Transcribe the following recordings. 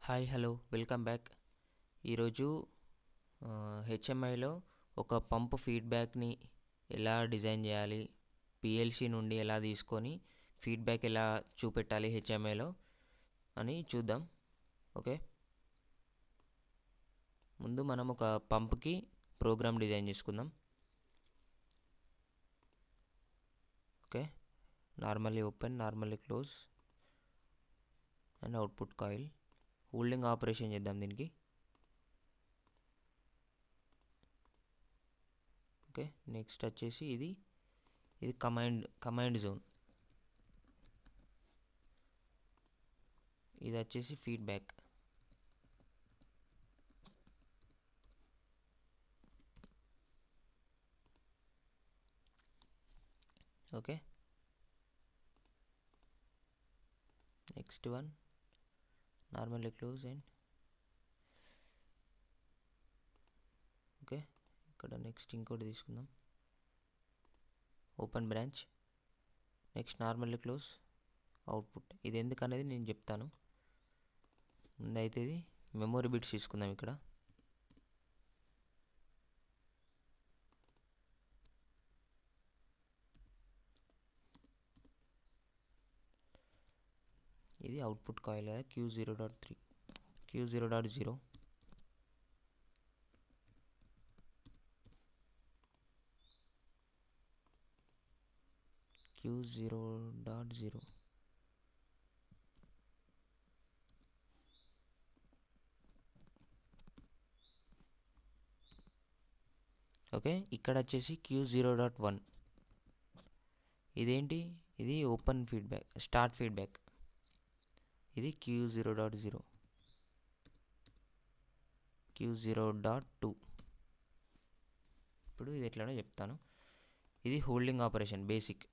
Hi hello welcome back. ఈరోజు హెచ్ఎంఐలో ఒక pump ఫీడ్బ్యాక్ని ఎలా డిజైన్ చేయాలి, పిఎల్సి నుండి ఎలా తీసుకొని ఫీడ్బ్యాక్ ఎలా చూపెట్టాలి హెచ్ఎంఐలో అని చూద్దాం. ఓకే, ముందు మనం ఒక పంప్కి ప్రోగ్రామ్ డిజైన్ చేసుకుందాం. Okay, normally open, normally close and output coil. Holding operation చేద్దాం దీనికి. ఓకే, నెక్స్ట్ వచ్చేసి ఇది కమాండ్ జోన్. ఇది వచ్చేసి feedback. Okay, next one normally close and okay, ఇక్కడ నెక్స్ట్ ఇంకోటి తీసుకుందాం, open branch. Next normally close, output. ఇది ఎందుకనేది నేను చెప్తాను. ముందైతే ఇది మెమొరీ బిట్స్ తీసుకుందాం. ఇక్కడ ఇది అవుట్పుట్ కాయిల్ కదా, Q0.3, Q0.0, Q0.0. ఓకే, ఇక్కడ వచ్చేసి Q0.1. ఇదేంటి? ఇది ఓపెన్ ఫీడ్బ్యాక్, స్టార్ట్ ఫీడ్బ్యాక్. ఇది Q0.0, Q0.2. ఇప్పుడు ఇది ఎట్లానో చెప్తాను. ఇది holding operation basic.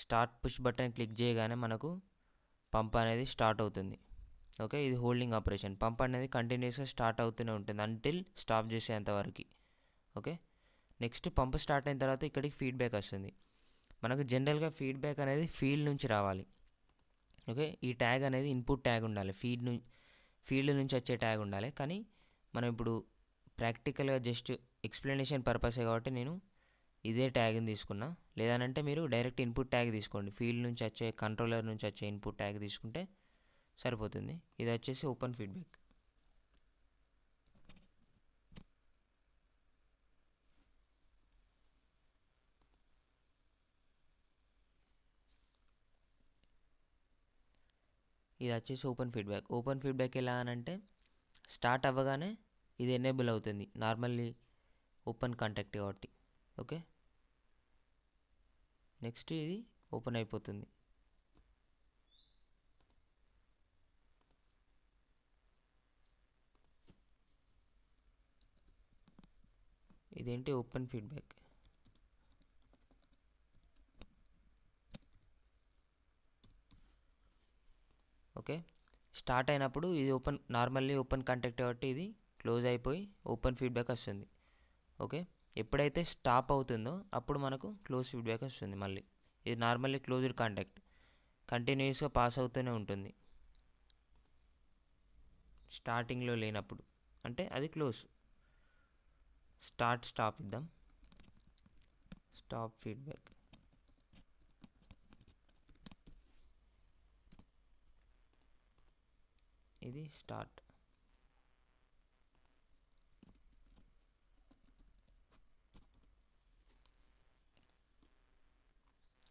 Start push button click చేయగానే మనకు పంప్ అనేది స్టార్ట్ అవుతుంది. ఓకే, ఇది హోల్డింగ్ ఆపరేషన్. పంప్ అనేది కంటిన్యూస్గా స్టార్ట్ అవుతూనే ఉంటుంది అంటిల్ స్టాప్ చేసేంత వరకు. ఓకే, నెక్స్ట్ పంప్ స్టార్ట్ అయిన తర్వాత ఇక్కడికి ఫీడ్బ్యాక్ వస్తుంది. మనకు జనరల్గా ఫీడ్బ్యాక్ అనేది ఫీల్డ్ నుంచి రావాలి. ఓకే, ఈ ట్యాగ్ అనేది ఇన్పుట్ ట్యాగ్ ఉండాలి, ఫీల్డ్ నుంచి వచ్చే ట్యాగ్ ఉండాలి. కానీ మనం ఇప్పుడు ప్రాక్టికల్గా జస్ట్ ఎక్స్ప్లెనేషన్ పర్పసే కాబట్టి నేను ఇదే ట్యాగ్ని తీసుకున్నా. లేదనంటే మీరు డైరెక్ట్ ఇన్పుట్ ట్యాగ్ తీసుకోండి, ఫీల్డ్ నుంచి వచ్చే కంట్రోలర్ నుంచి వచ్చే ఇన్పుట్ ట్యాగ్ తీసుకుంటే సరిపోతుంది. ఇది వచ్చేసి ఓపెన్ ఫీడ్బ్యాక్. ఇది వచ్చేసి ఓపెన్ ఫీడ్బ్యాక్. ఓపెన్ ఫీడ్బ్యాక్ ఎలా అనంటే స్టార్ట్ అవ్వగానే ఇది ఎనేబుల్ అవుతుంది, నార్మల్లీ ఓపెన్ కాంటాక్ట్ కాబట్టి. ఓకే, నెక్స్ట్ ఇది ఓపెన్ అయిపోతుంది. ఇదేంటి? Open feedback. ఓకే, స్టార్ట్ అయినప్పుడు ఇది నార్మల్లీ ఓపెన్ కాంటాక్ట్ కాబట్టి ఇది క్లోజ్ అయిపోయి ఓపెన్ ఫీడ్బ్యాక్ వస్తుంది. ఓకే, ఎప్పుడైతే స్టాప్ అవుతుందో అప్పుడు మనకు క్లోజ్ ఫీడ్బ్యాక్ వస్తుంది. మళ్ళీ ఇది నార్మల్లీ క్లోజ్డ్ కాంటాక్ట్, కంటిన్యూస్గా పాస్ అవుతూనే ఉంటుంది. స్టార్టింగ్లో లేనప్పుడు అంటే అది క్లోజ్. స్టాప్ ఇద్దాం, స్టాప్ ఫీడ్బ్యాక్. ఇది స్టార్ట్.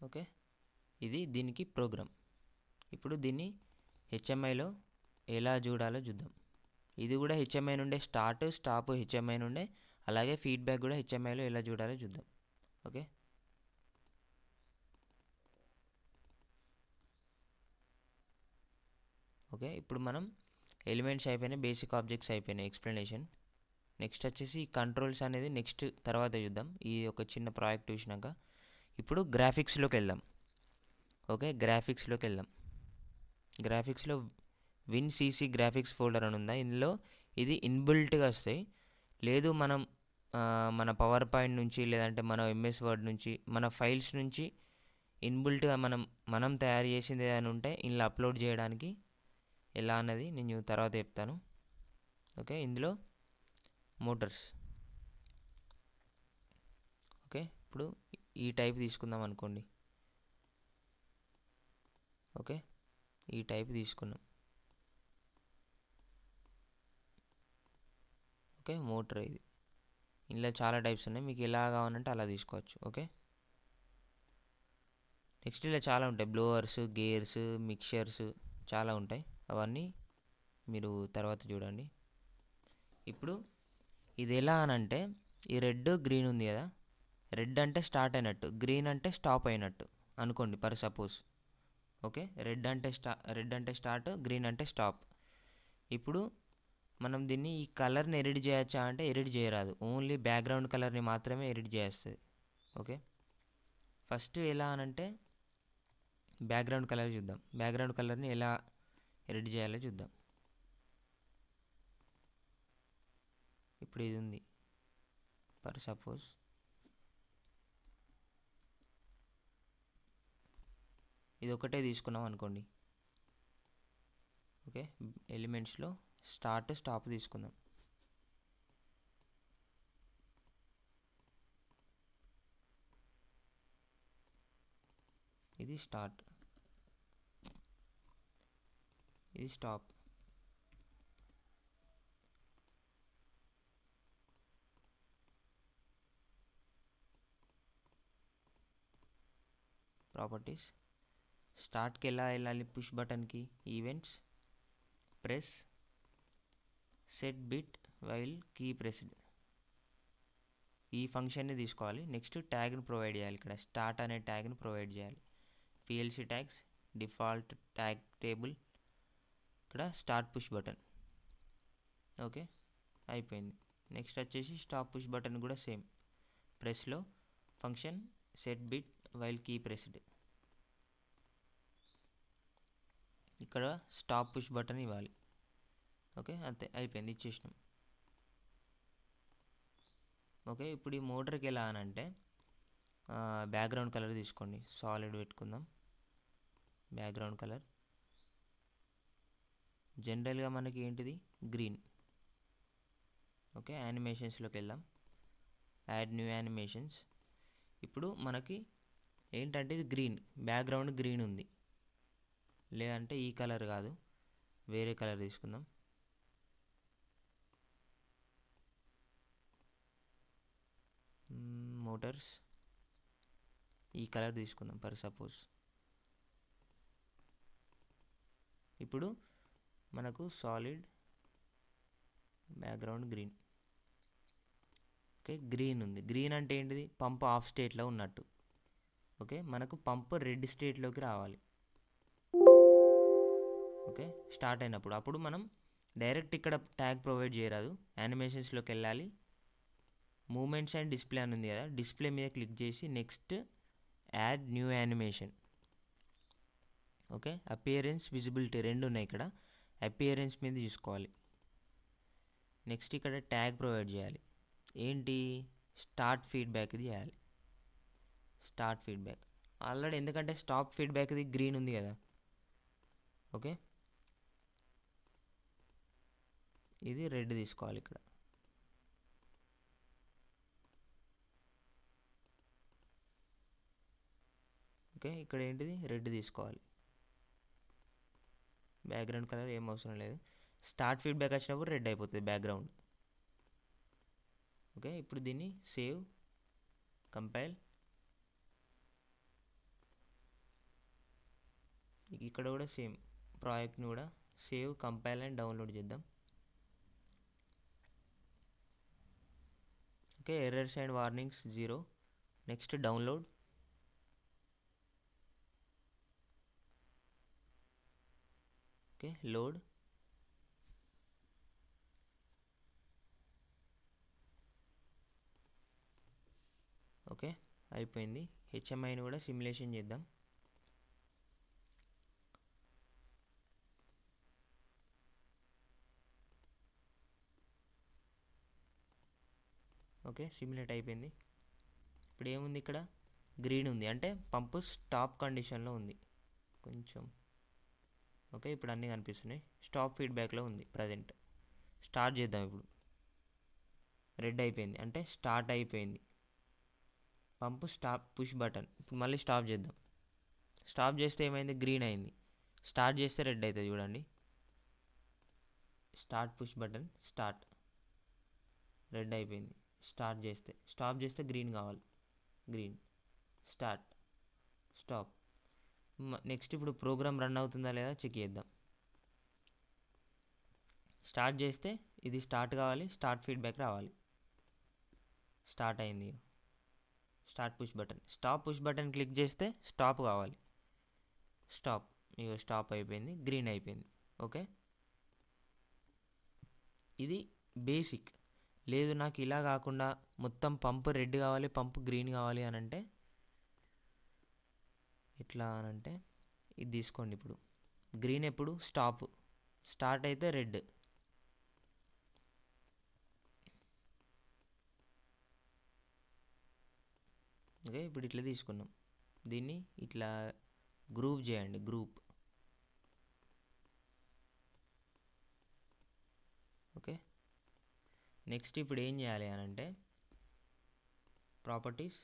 ఓకే, ఇది దీనికి ప్రోగ్రామ్. ఇప్పుడు దీన్ని హెచ్ఎంఐలో ఎలా చూడాలో చూద్దాం. ఇది కూడా హెచ్ఎంఐ నుండే స్టాప్ హెచ్ఎంఐ నుండే, అలాగే ఫీడ్బ్యాక్ కూడా హెచ్ఎంఐలో ఎలా చూడాలో చూద్దాం. ఓకే, ఓకే, ఇప్పుడు మనం ఎలిమెంట్స్ అయిపోయినాయి, బేసిక్ ఆబ్జెక్ట్స్ అయిపోయినాయి, ఎక్స్ప్లెనేషన్. నెక్స్ట్ వచ్చేసి కంట్రోల్స్ అనేది నెక్స్ట్ తర్వాత చూద్దాం, ఈ ఒక చిన్న ప్రాజెక్ట్ చూసినాక. ఇప్పుడు గ్రాఫిక్స్లోకి వెళ్దాం. ఓకే, గ్రాఫిక్స్లో WinCC గ్రాఫిక్స్ ఫోల్డర్ అని ఉందా, ఇందులో ఇది ఇన్బిల్ట్గా వస్తాయి. లేదు మనం మన పవర్ పాయింట్ నుంచి, లేదంటే మన MS వర్డ్ నుంచి, మన ఫైల్స్ నుంచి ఇన్బిల్ట్గా మనం తయారు చేసింది ఏదైనా ఉంటే ఇందులో అప్లోడ్ చేయడానికి ఎలా అన్నది నేను తర్వాత చెప్తాను. ఓకే, ఇందులో మోటార్స్. ఓకే, ఇప్పుడు ఈ టైప్ తీసుకుందాం అనుకోండి. ఓకే, ఈ టైప్ తీసుకున్నాం. ఓకే, మోటార్ ఇది. ఇందులో చాలా టైప్స్ ఉన్నాయి, మీకు ఎలా కావాలంటే అలా తీసుకోవచ్చు. ఓకే, నెక్స్ట్ ఇలా చాలా ఉంటాయి, బ్లోవర్స్, గేర్స్, మిక్చర్స్ చాలా ఉంటాయి. అవన్నీ మీరు తర్వాత చూడండి. ఇప్పుడు ఇది ఎలా అనంటే, ఈ రెడ్ గ్రీన్ ఉంది కదా, రెడ్ అంటే స్టార్ట్ అయినట్టు, గ్రీన్ అంటే స్టాప్ అయినట్టు అనుకోండి ఫర్ సపోజ్. ఓకే, రెడ్ అంటే స్టార్ట్, గ్రీన్ అంటే స్టాప్. ఇప్పుడు మనం దీన్ని ఈ కలర్ని ఎడిట్ చేయొచ్చా అంటే ఎడిట్ చేయరాదు, ఓన్లీ బ్యాక్గ్రౌండ్ కలర్ని మాత్రమే ఎడిట్ చేస్తుంది. ఓకే, ఫస్ట్ ఎలా అనంటే బ్యాక్గ్రౌండ్ కలర్ చూద్దాం. బ్యాక్గ్రౌండ్ కలర్ని ఎలా ఎడిట్ చేయాలో చూద్దాం. ఇప్పుడు ఇది ఉంది ఫర్ సపోజ్. ఇది ఒకటే తీసుకున్నాం అనుకోండి. ఓకే, ఎలిమెంట్స్లో స్టార్ట్, స్టాప్ తీసుకుందాం. ఇది స్టార్ట్, ఇది స్టాప్. ప్రాపర్టీస్, స్టార్ట్కి ఎలా వెళ్ళాలి, పుష్ బటన్కి events, press, set bit while key pressed, ఈ ఫంక్షన్ని తీసుకోవాలి. నెక్స్ట్ ట్యాగ్ని ప్రొవైడ్ చేయాలి. ఇక్కడ స్టార్ట్ అనే ట్యాగ్ని ప్రొవైడ్ చేయాలి. PLC tags, default tag table, ఇక్కడ స్టార్ట్ పుష్ బటన్. ఓకే, అయిపోయింది. నెక్స్ట్ వచ్చేసి స్టాప్ పుష్ బటన్ కూడా సేమ్, ప్రెస్లో function set bit while key pressed, ఇక్కడ స్టాప్ పుష్ బటన్ ఇవ్వాలి. ఓకే, అంతే, అయిపోయింది, ఇచ్చేసినాం. ఓకే, ఇప్పుడు ఈ మోటార్కి ఎలా అనంటే బ్యాక్గ్రౌండ్ కలర్ తీసుకోండి, సాలిడ్ పెట్టుకుందాం. బ్యాక్గ్రౌండ్ కలర్ జనరల్గా మనకి ఏంటిది, గ్రీన్. ఓకే, యానిమేషన్స్లోకి వెళ్దాం, యాడ్ న్యూ యానిమేషన్స్. ఇప్పుడు మనకి ఏంటంటే ఇది గ్రీన్, బ్యాక్గ్రౌండ్ గ్రీన్ ఉంది, లేదంటే ఈ కలర్ కాదు, వేరే కలర్ తీసుకుందాం. మోటార్స్, ఈ కలర్ తీసుకుందాం ఫర్ సపోజ్. ఇప్పుడు మనకు solid background green. Okay, green ఉంది. గ్రీన్ అంటే ఏంటిది, పంప్ ఆఫ్ స్టేట్లో ఉన్నట్టు. ఓకే, మనకు పంప్ రెడ్ స్టేట్లోకి రావాలి. ఓకే, స్టార్ట్ అయినప్పుడు అప్పుడు మనం డైరెక్ట్ ఇక్కడ ట్యాగ్ ప్రొవైడ్ చేయరాదు, యానిమేషన్స్లోకి వెళ్ళాలి. మూమెంట్స్ అండ్ డిస్ప్లే అని ఉంది కదా, డిస్ప్లే మీద క్లిక్ చేసి next add new animation. Okay, appearance, visibility రెండు ఉన్నాయి ఇక్కడ, అపియరెన్స్ మీద చూసుకోవాలి. నెక్స్ట్ ఇక్కడ ట్యాగ్ ప్రొవైడ్ చేయాలి. ఏంటి, స్టార్ట్ ఫీడ్బ్యాక్ది చేయాలి. స్టార్ట్ ఫీడ్బ్యాక్ ఆల్రెడీ, ఎందుకంటే స్టాప్ ఫీడ్బ్యాక్ది గ్రీన్ ఉంది కదా. ఓకే, ఇది రెడ్ తీసుకోవాలి ఇక్కడ. ఓకే, ఇక్కడ ఏంటిది, రెడ్ తీసుకోవాలి. బ్యాక్గ్రౌండ్ కలర్ ఏం అవసరం లేదు, స్టార్ట్ ఫీడ్బ్యాక్ వచ్చినప్పుడు రెడ్ అయిపోతుంది బ్యాక్గ్రౌండ్. ఓకే, ఇప్పుడు దీన్ని సేవ్, కంపైల్. ఇక్కడ కూడా సేమ్ ప్రాజెక్ట్ని కూడా సేవ్, కంపైల్ అండ్ డౌన్లోడ్ చేద్దాం. Okay, errors and warnings 0. Next download. Okay, load. Okay, అయిపోయింది. హెచ్ఎంఐని కూడా సిమ్యులేషన్ చేద్దాం. ఓకే, సిమ్యులేట్ అయిపోయింది. ఇప్పుడు ఏముంది, ఇక్కడ గ్రీన్ ఉంది, అంటే పంపు స్టాప్ కండిషన్లో ఉంది కొంచెం. ఓకే, ఇప్పుడు అన్నీ కనిపిస్తున్నాయి. స్టాప్ ఫీడ్బ్యాక్లో ఉంది ప్రజెంట్. స్టార్ట్ చేద్దాం. ఇప్పుడు రెడ్ అయిపోయింది అంటే స్టార్ట్ అయిపోయింది. పంపు స్టాప్ పుష్ బటన్. ఇప్పుడు మళ్ళీ స్టాప్ చేద్దాం. స్టాప్ చేస్తే ఏమైంది? గ్రీన్ అయింది. స్టార్ట్ చేస్తే రెడ్ అవుతుంది. చూడండి, start push button, start, red అయిపోయింది. స్టార్ట్ చేస్తే, స్టాప్ చేస్తే గ్రీన్ కావాలి. Green, start, stop. నెక్స్ట్ ఇప్పుడు ప్రోగ్రామ్ రన్ అవుతుందా లేదా చెక్ చేద్దాం. స్టార్ట్ చేస్తే ఇది స్టార్ట్ కావాలి, స్టార్ట్ ఫీడ్బ్యాక్ రావాలి. స్టార్ట్ అయింది. Start push button. Stop push button click చేస్తే స్టాప్ కావాలి. స్టాప్, ఇగో స్టాప్ అయిపోయింది, గ్రీన్ అయిపోయింది. ఓకే, ఇది బేసిక్. లేదు నాకు ఇలా కాకుండా మొత్తం పంపు రెడ్ కావాలి, పంపు గ్రీన్ కావాలి అని అంటే ఎట్లా అనంటే ఇది తీసుకోండి. ఇప్పుడు గ్రీన్ ఎప్పుడు స్టాప్, స్టార్ట్ అయితే రెడ్. ఓకే, ఇప్పుడు ఇట్లా తీసుకున్నాం. దీన్ని ఇట్లా గ్రూప్ చేయండి, గ్రూప్. ఓకే, నెక్స్ట్ ఇప్పుడు ఏం చేయాలి అని అంటే ప్రాపర్టీస్,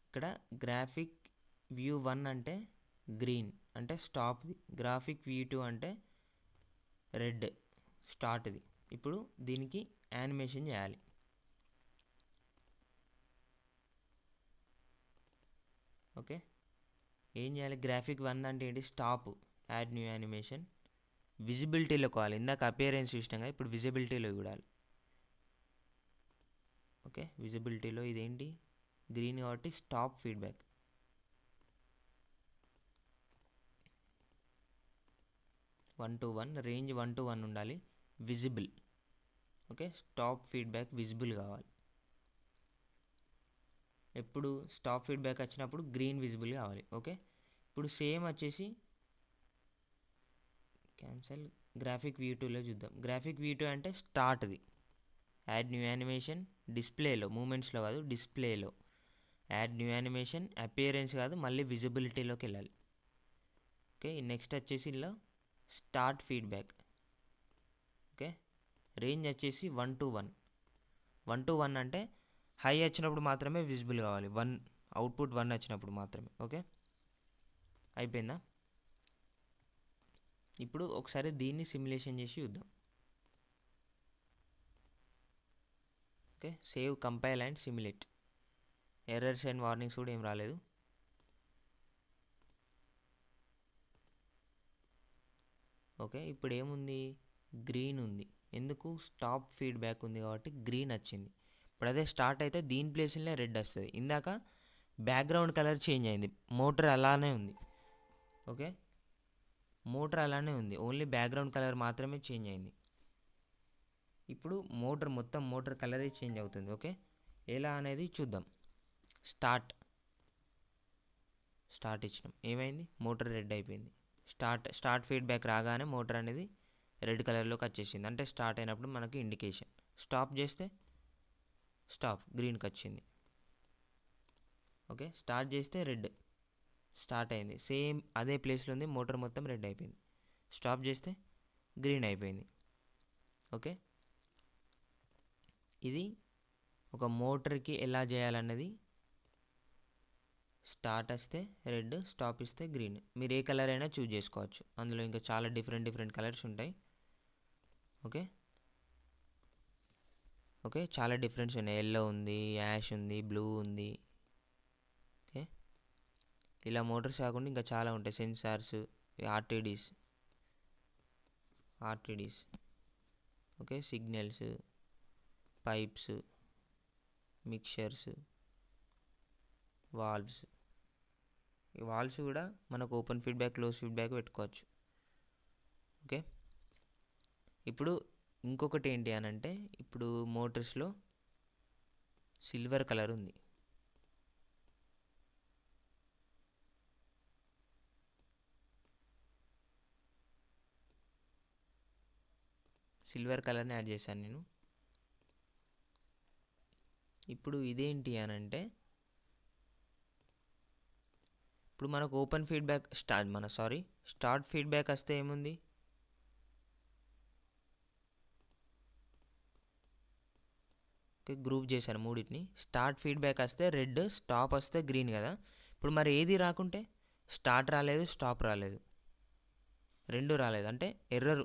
ఇక్కడ గ్రాఫిక్ వ్యూ 1 అంటే గ్రీన్ అంటే స్టాప్ది, గ్రాఫిక్ వ్యూ 2 అంటే రెడ్ స్టార్ట్ది. ఇప్పుడు దీనికి యానిమేషన్ చేయాలి. ఓకే, ఏం చేయాలి? గ్రాఫిక్ 1 అంటే ఏంటి? స్టాప్, యాడ్ న్యూ యానిమేషన్, విజిబిలిటీలో కావాలి. ఇందాక అపియరెన్స్ చూసినాం కదా, ఇప్పుడు విజిబిలిటీలో చూడాలి. ఓకే, విజిబిలిటీలో ఇదేంటి? గ్రీన్ కాబట్టి stop feedback. One to one, range 1 to 1 ఉండాలి. Visible. Okay, stop feedback visible కావాలి. ఎప్పుడు స్టాప్ ఫీడ్బ్యాక్ వచ్చినప్పుడు గ్రీన్ విజిబుల్ కావాలి. ఓకే, ఇప్పుడు సేమ్ వచ్చేసి క్యాన్సల్, గ్రాఫిక్ వ్యూ 2లో చూద్దాం. గ్రాఫిక్ వ్యూ 2 అంటే స్టార్ట్ది, యాడ్ న్యూ యానిమేషన్, డిస్ప్లేలో, మూమెంట్స్లో కాదు, డిస్ప్లేలో యాడ్ న్యూ యానిమేషన్, అపియరెన్స్ కాదు, మళ్ళీ విజిబిలిటీలోకి వెళ్ళాలి. ఓకే, నెక్స్ట్ వచ్చేసి ఇలా స్టార్ట్ ఫీడ్బ్యాక్. ఓకే, రేంజ్ వచ్చేసి 1 to 1. 1 to 1 అంటే హై వచ్చినప్పుడు మాత్రమే విజిబుల్ కావాలి, అవుట్పుట్ 1 వచ్చినప్పుడు మాత్రమే. ఓకే, అయిపోయిందా? ఇప్పుడు ఒకసారి దీన్ని సిమ్యులేషన్ చేసి చూద్దాం. Okay, save, compile and simulate. Errors and warnings కూడా ఏం రాలేదు. ఓకే, ఇప్పుడు ఏముంది? గ్రీన్ ఉంది. ఎందుకు? స్టాప్ ఫీడ్బ్యాక్ ఉంది కాబట్టి గ్రీన్ వచ్చింది. ఇప్పుడు అదే స్టార్ట్ అయితే దీని ప్లేస్లోనే రెడ్ వస్తుంది. ఇందాక బ్యాక్గ్రౌండ్ కలర్ చేంజ్ అయింది, మోటార్ అలానే ఉంది. ఓకే, మోటార్ అలానే ఉంది, ఓన్లీ బ్యాక్గ్రౌండ్ కలర్ మాత్రమే చేంజ్ అయింది. ఇప్పుడు మొత్తం మోటార్ కలరే చేంజ్ అవుతుంది. ఓకే, ఎలా అనేది చూద్దాం. స్టార్ట్ ఇచ్చినాం, ఏమైంది? మోటార్ రెడ్ అయిపోయింది. స్టార్ట్ ఫీడ్బ్యాక్ రాగానే మోటార్ అనేది రెడ్ కలర్లోకి వచ్చేసింది, అంటే స్టార్ట్ అయినప్పుడు మనకి ఇండికేషన్. స్టాప్ చేస్తే స్టాప్, గ్రీన్కి వచ్చింది. ఓకే, స్టార్ట్ చేస్తే రెడ్ స్టార్ట్ అయింది, సేమ్ అదే ప్లేస్లో ఉంది, మోటార్ మొత్తం రెడ్ అయిపోయింది. స్టాప్ చేస్తే గ్రీన్ అయిపోయింది. ఓకే, ఇది ఒక మోటార్కి ఎలా చేయాలన్నది. స్టార్ట్ వస్తే రెడ్, స్టాప్ ఇస్తే గ్రీన్. మీరు ఏ కలర్ అయినా చూజ్ చేసుకోవచ్చు, అందులో ఇంకా చాలా డిఫరెంట్ కలర్స్ ఉంటాయి. ఓకే, చాలా డిఫరెన్స్ ఉన్నాయి. ఎల్లో ఉంది, యాష్ ఉంది, బ్లూ ఉంది. ఓకే, ఇలా మోటార్స్ కాకుండా ఇంకా చాలా ఉంటాయి. Sensors, RTDs. Okay, signals, pipes, mixtures, valves. ఈ వాల్వ్స్ కూడా మనకు ఓపెన్ ఫీడ్బ్యాక్, క్లోజ్ ఫీడ్బ్యాక్ పెట్టుకోవచ్చు. ఓకే, ఇప్పుడు ఇంకొకటి ఏంటి అని అంటే, ఇప్పుడు మోటార్స్లో సిల్వర్ కలర్ ఉంది. సిల్వర్ కలర్ని యాడ్ చేశాను నేను. ఇప్పుడు ఇదేంటి అని అంటే ఇప్పుడు మనకు ఓపెన్ ఫీడ్బ్యాక్ స్టార్ట్ ఫీడ్బ్యాక్ వస్తే ఏముంది, గ్రూప్ చేశాను మూడింటిని. స్టార్ట్ ఫీడ్బ్యాక్ వస్తే రెడ్, స్టాప్ వస్తే గ్రీన్ కదా. ఇప్పుడు మరి ఏది రాకుంటే, స్టార్ట్ రాలేదు, స్టాప్ రాలేదు, రెండు రాలేదు అంటే ఎర్రర్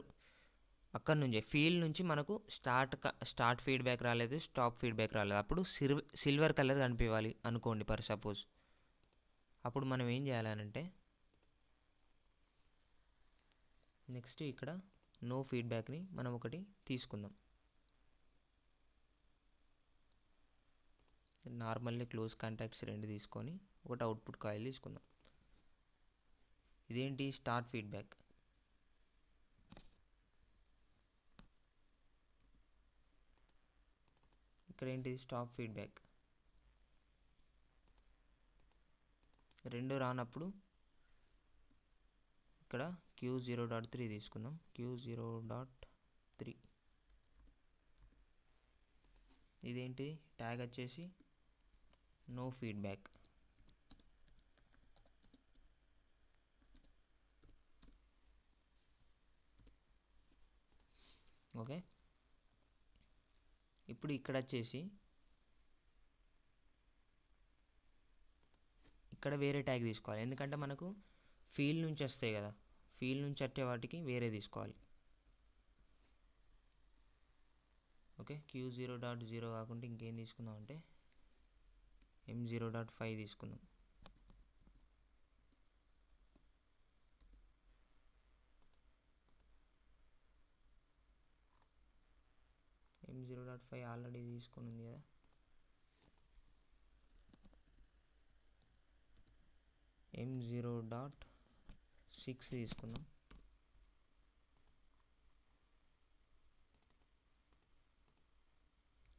అక్కడ నుంచే ఫీల్డ్ నుంచి మనకు స్టార్ట్ ఫీడ్బ్యాక్ రాలేదు, స్టాప్ ఫీడ్బ్యాక్ రాలేదు. అప్పుడు సిల్వర్ కలర్ కనిపించాలి అనుకోండి ఫర్ సపోజ్. అప్పుడు మనం ఏం చేయాలనంటే నెక్స్ట్ ఇక్కడ నో ఫీడ్బ్యాక్ని మనం ఒకటి తీసుకుందాం. నార్మల్లీ క్లోజ్ కాంటాక్ట్స్ రెండు తీసుకొని ఒకటి అవుట్పుట్ కాయిల్ తీసుకుందాం. ఇదేంటి స్టార్ట్ ఫీడ్బ్యాక్, ఇక్కడ ఏంటి స్టాప్ ఫీడ్బ్యాక్. రెండు రానప్పుడు ఇక్కడ Q0.3 తీసుకుందాం. Q0.3 ఇదేంటి ట్యాగ్ వచ్చేసి నో ఫీడ్బ్యాక్. ఓకే, ఇప్పుడు ఇక్కడ వచ్చేసి ఇక్కడ వేరే ట్యాగ్ తీసుకోవాలి, ఎందుకంటే మనకు ఫీల్డ్ నుంచి వస్తాయి కదా, ఫీల్డ్ నుంచి వచ్చే వాటికి వేరే తీసుకోవాలి. ఓకే, Q0.0 కాకుండా ఇంకేం తీసుకుందాం అంటే M0.5 తీసుకుందాం. M0.5 ఆల్రెడీ తీసుకుని ఉంది కదా. M0.6 తీసుకుందాం.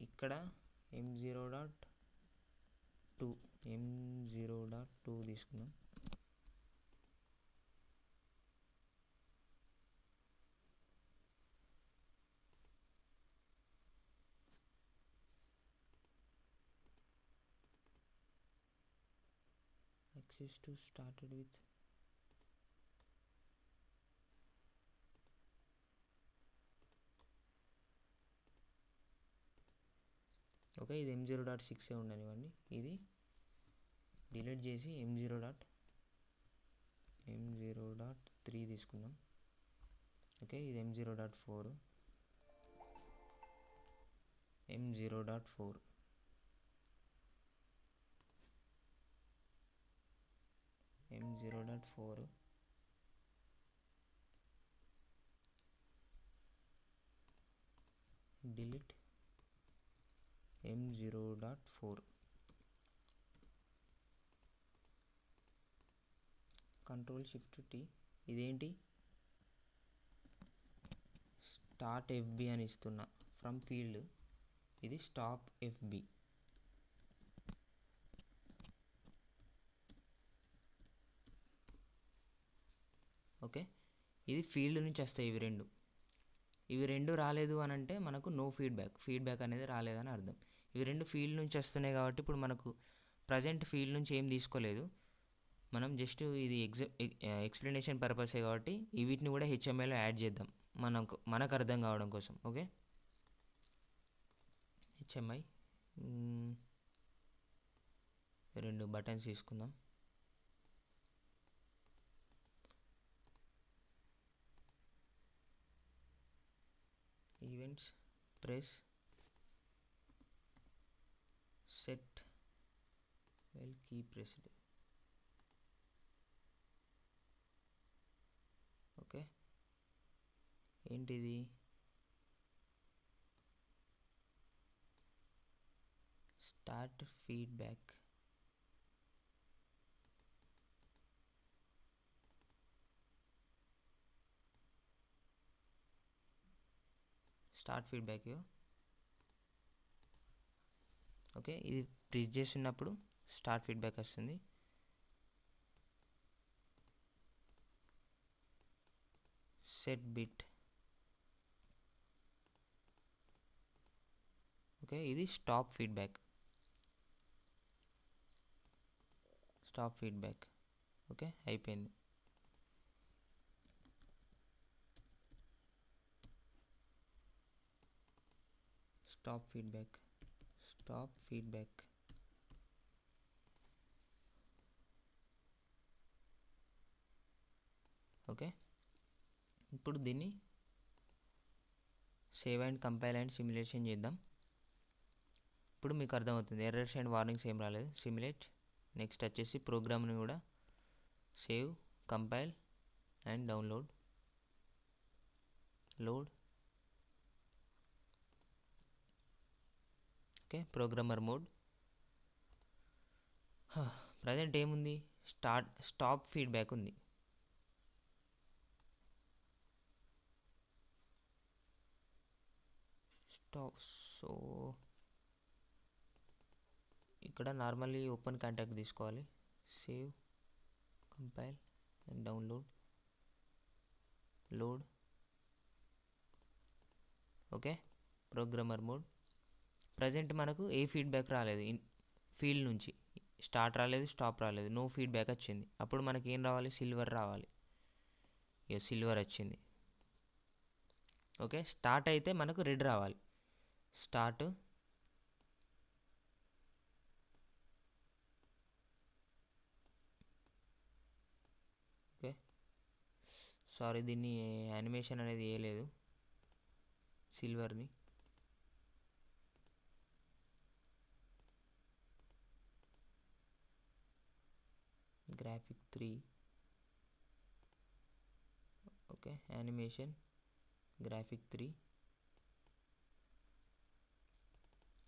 ఇక్కడ M0.2 తీసుకుందాం. Access to started with okay, ఇది M0.6 ఉండనివ్వండి. ఇది డిలీట్ చేసి M0.3 తీసుకుందాం. ఓకే, ఇది M0.4 డిలీట్ M0.4 Ctrl+Shift+T. ఇదేంటి స్టార్ట్ FB అని ఇస్తున్నా ఫ్రమ్ ఫీల్డ్, ఇది స్టాప్ FB. ఓకే, ఇది ఫీల్డ్ నుంచి వస్తాయి ఇవి రెండు రాలేదు అని అంటే మనకు నో ఫీడ్బ్యాక్ అనేది రాలేదని అర్థం. ఇవి రెండు ఫీల్డ్ నుంచి వస్తున్నాయి కాబట్టి ఇప్పుడు మనకు ప్రజెంట్ ఫీల్డ్ నుంచి ఏం తీసుకోలేదు, మనం జస్ట్ ఇది ఎక్స్ప్లెనేషన్ పర్పసే కాబట్టి వీటిని కూడా HTMLలో యాడ్ చేద్దాం మనకు అర్థం కావడం కోసం. ఓకే, HMI రెండు బటన్స్ తీసుకుందాం. Events press set while key pressed. Okay, ఏంటిది స్టార్ట్ ఫీడ్బ్యాక్. ఓకే, ఇది ప్రెస్ చేస్తున్నప్పుడు స్టార్ట్ ఫీడ్బ్యాక్ వస్తుంది. Set bit. ఓకే, ఇది స్టాప్ ఫీడ్బ్యాక్. ఓకే, అయిపోయింది. Stop feedback. ఓకే, ఇప్పుడు దీన్ని save and compile and simulation చేద్దాం. ఇప్పుడు మీకు అర్థమవుతుంది, ఎర్రర్స్ అండ్ వార్నింగ్స్ ఏం రాలేదు. సిమ్యులేట్. నెక్స్ట్ వచ్చేసి ప్రోగ్రామ్ని కూడా save, compile and download. Okay, programmer mode. Present ఏముంది, స్టాప్ ఫీడ్బ్యాక్ ఉంది. సో ఇక్కడ నార్మల్లీ ఓపెన్ కాంటాక్ట్ తీసుకోవాలి. Save, compile and download. Okay, programmer mode. Present మనకు ఏ ఫీడ్బ్యాక్ రాలేదు ఫీల్డ్ నుంచి. స్టార్ట్ రాలేదు, స్టాప్ రాలేదు, నో ఫీడ్బ్యాక్ వచ్చింది. అప్పుడు మనకి ఏం రావాలి, సిల్వర్ రావాలి. సిల్వర్ వచ్చింది. ఓకే, స్టార్ట్ అయితే మనకు రెడ్ రావాలి. స్టార్ట్. ఓకే, సారీ, దీన్ని యానిమేషన్ అనేది వేయలేదు సిల్వర్ని. Graphic 3. Okay, animation graphic 3.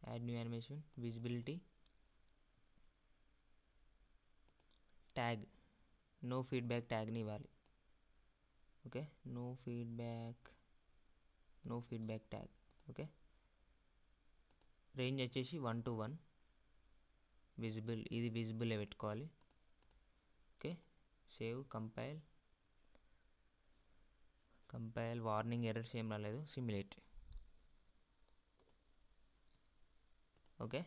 Add new animation, visibility, tag, no feedback ట్యాగ్ని ఇవ్వాలి. Okay, no feedback tag. Okay, range వచ్చేసి 1 to 1. ఇది విజిబుల్ పెట్టుకోవాలి. Okay, save, compile. Warning, errors ఏం రాలేదు. సిమ్యులేట్. ఓకే,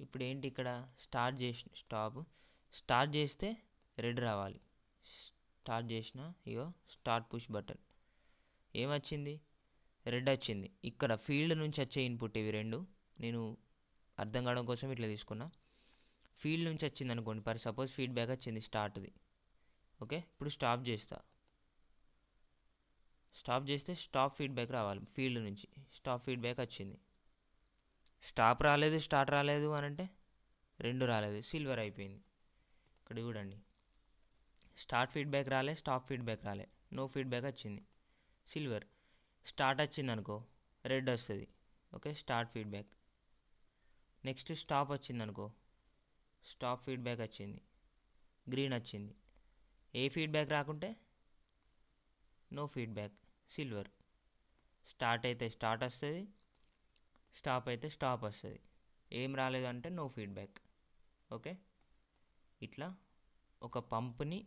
ఇప్పుడు ఏంటి ఇక్కడ స్టార్ట్ చేస్తే రెడ్ రావాలి. స్టార్ట్ చేసిన ఇగో స్టార్ట్ పుష్ బటన్ ఏమొచ్చింది, రెడ్ వచ్చింది. ఇక్కడ ఫీల్డ్ నుంచి వచ్చే ఇన్పుట్ ఇవి రెండు. నేను అర్థం కావడం కోసం ఇట్లా తీసుకున్నా. ఫీల్డ్ నుంచి వచ్చింది అనుకోండి, సపోజ్ ఫీడ్బ్యాక్ వచ్చింది స్టార్ట్ది. ఓకే, ఇప్పుడు స్టాప్ చేస్తే స్టాప్ ఫీడ్బ్యాక్ రావాలి ఫీల్డ్ నుంచి. స్టాప్ ఫీడ్బ్యాక్ వచ్చింది. స్టాప్ రాలేదు, స్టార్ట్ రాలేదు అని అంటే రెండు రాలేదు, సిల్వర్ అయిపోయింది. ఇక్కడ చూడండి, స్టార్ట్ ఫీడ్బ్యాక్ రాలే, స్టాప్ ఫీడ్బ్యాక్ రాలే, నో ఫీడ్బ్యాక్ వచ్చింది, సిల్వర్. స్టార్ట్ వచ్చింది అనుకో, రెడ్ వస్తుంది. Okay, start feedback. Next stop వచ్చింది అనుకో, స్టాప్ ఫీడ్బ్యాక్ వచ్చింది, గ్రీన్ వచ్చింది. ఏ ఫీడ్బ్యాక్ రాకుంటే నో ఫీడ్బ్యాక్, సిల్వర్. స్టార్ట్ అయితే స్టార్ట్ వస్తుంది, స్టాప్ అయితే స్టాప్ వస్తుంది. ఏం రాలేదు అంటే నో ఫీడ్బ్యాక్. ఓకే, ఇట్లా ఒక పంప్ని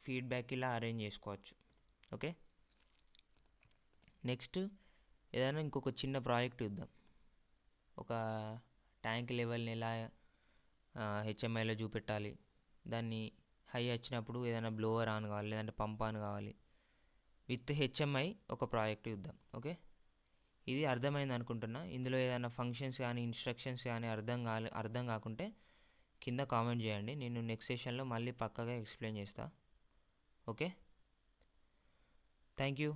ఫీడ్బ్యాక్ ఇలా అరేంజ్ చేసుకోవచ్చు. ఓకే, నెక్స్ట్ ఏదైనా ఇంకొక చిన్న ప్రాజెక్ట్ ఇద్దాం. ఒక ట్యాంక్ లెవెల్ని ఎలా హెచ్ఎంఐలో చూపెట్టాలి, దాన్ని హై వచ్చినప్పుడు ఏదైనా బ్లోవర్ ఆన్ కావాలి, లేదంటే పంప్ ఆన్ కావాలి, విత్ హెచ్ఎంఐ ఒక ప్రాజెక్ట్ ఇద్దాం. ఓకే, ఇది అర్థమైంది అనుకుంటున్నా. ఇందులో ఏదైనా ఫంక్షన్స్ కానీ ఇన్స్ట్రక్షన్స్ కానీ అర్థం కాకుంటే కింద కామెంట్ చేయండి, నేను నెక్స్ట్ సెషన్లో మళ్ళీ పక్కగా ఎక్స్ప్లెయిన్ చేస్తా. Okay, thank you.